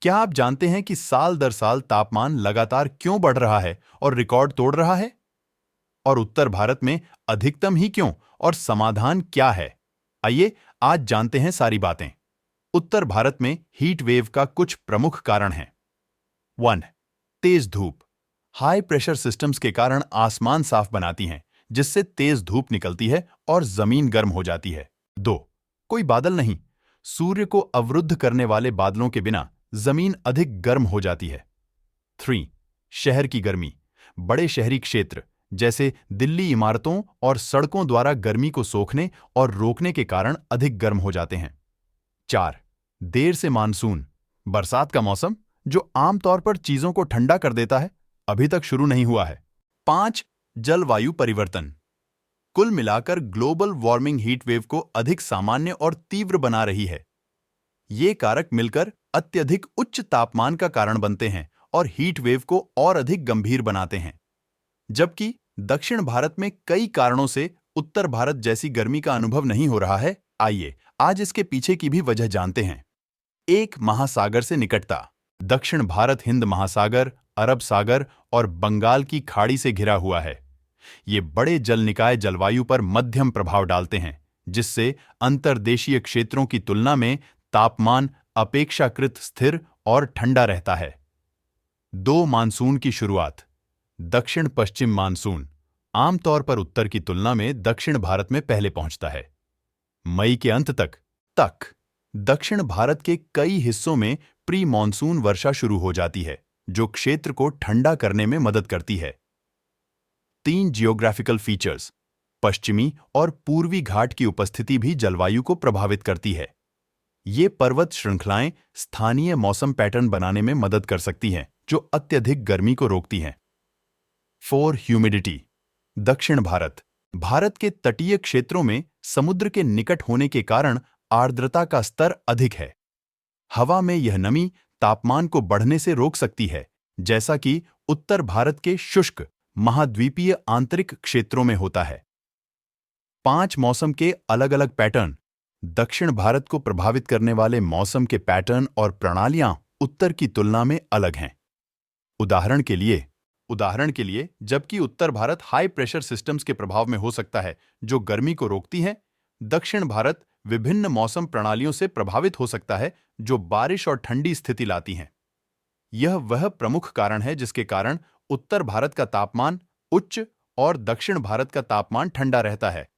क्या आप जानते हैं कि साल दर साल तापमान लगातार क्यों बढ़ रहा है और रिकॉर्ड तोड़ रहा है? और उत्तर भारत में अधिकतम ही क्यों और समाधान क्या है? आइए आज जानते हैं सारी बातें। उत्तर भारत में हीट वेव का कुछ प्रमुख कारण हैं। 1. तेज धूप। हाई प्रेशर सिस्टम्स के कारण आसमान साफ बनाती हैं, जिससे तेज धूप निकलती है और जमीन गर्म हो जाती है। 2. कोई बादल नहीं। सूर्य को अवरुद्ध करने वाले बादलों के बिना जमीन अधिक गर्म हो जाती है। 3. शहर की गर्मी। बड़े शहरी क्षेत्र जैसे दिल्ली इमारतों और सड़कों द्वारा गर्मी को सोखने और रोकने के कारण अधिक गर्म हो जाते हैं। 4. देर से मानसून। बरसात का मौसम, जो आमतौर पर चीजों को ठंडा कर देता है, अभी तक शुरू नहीं हुआ है। 5. जलवायु परिवर्तन। कुल मिलाकर ग्लोबल वार्मिंग हीट वेव को अधिक सामान्य और तीव्र बना रही है। ये कारक मिलकर अत्यधिक उच्च तापमान का कारण बनते हैं और हीट वेव को और अधिक गंभीर बनाते हैं। जबकि दक्षिण भारत में कई कारणों से उत्तर भारत जैसी गर्मी का अनुभव नहीं हो रहा है, आइए आज इसके पीछे की भी वजह जानते हैं। एक महासागर से निकटता। दक्षिण भारत हिंद महासागर, अरब सागर और बंगाल की खाड़ी से घिरा हुआ है। ये बड़े जल निकाय जलवायु पर मध्यम प्रभाव डालते हैं, जिससे अंतर्देशीय क्षेत्रों की तुलना में तापमान अपेक्षाकृत स्थिर और ठंडा रहता है। 2. मानसून की शुरुआत। दक्षिण पश्चिम मानसून आमतौर पर उत्तर की तुलना में दक्षिण भारत में पहले पहुंचता है। मई के अंत तक दक्षिण भारत के कई हिस्सों में प्री मॉनसून वर्षा शुरू हो जाती है, जो क्षेत्र को ठंडा करने में मदद करती है। 3. Geographical features. पश्चिमी और पूर्वी घाट की उपस्थिति भी जलवायु को प्रभावित करती है। ये पर्वत श्रृंखलाएं स्थानीय मौसम पैटर्न बनाने में मदद कर सकती हैं, जो अत्यधिक गर्मी को रोकती हैं। 4. ह्यूमिडिटी। दक्षिण भारत के तटीय क्षेत्रों में समुद्र के निकट होने के कारण आर्द्रता का स्तर अधिक है। हवा में यह नमी तापमान को बढ़ने से रोक सकती है, जैसा कि उत्तर भारत के शुष्क महाद्वीपीय आंतरिक क्षेत्रों में होता है। 5. मौसम के अलग अलग पैटर्न। दक्षिण भारत को प्रभावित करने वाले मौसम के पैटर्न और प्रणालियां उत्तर की तुलना में अलग हैं। उदाहरण के लिए जबकि उत्तर भारत हाई प्रेशर सिस्टम्स के प्रभाव में हो सकता है, जो गर्मी को रोकती हैं, दक्षिण भारत विभिन्न मौसम प्रणालियों से प्रभावित हो सकता है, जो बारिश और ठंडी स्थिति लाती हैं। यह वह प्रमुख कारण है जिसके कारण उत्तर भारत का तापमान उच्च और दक्षिण भारत का तापमान ठंडा रहता है।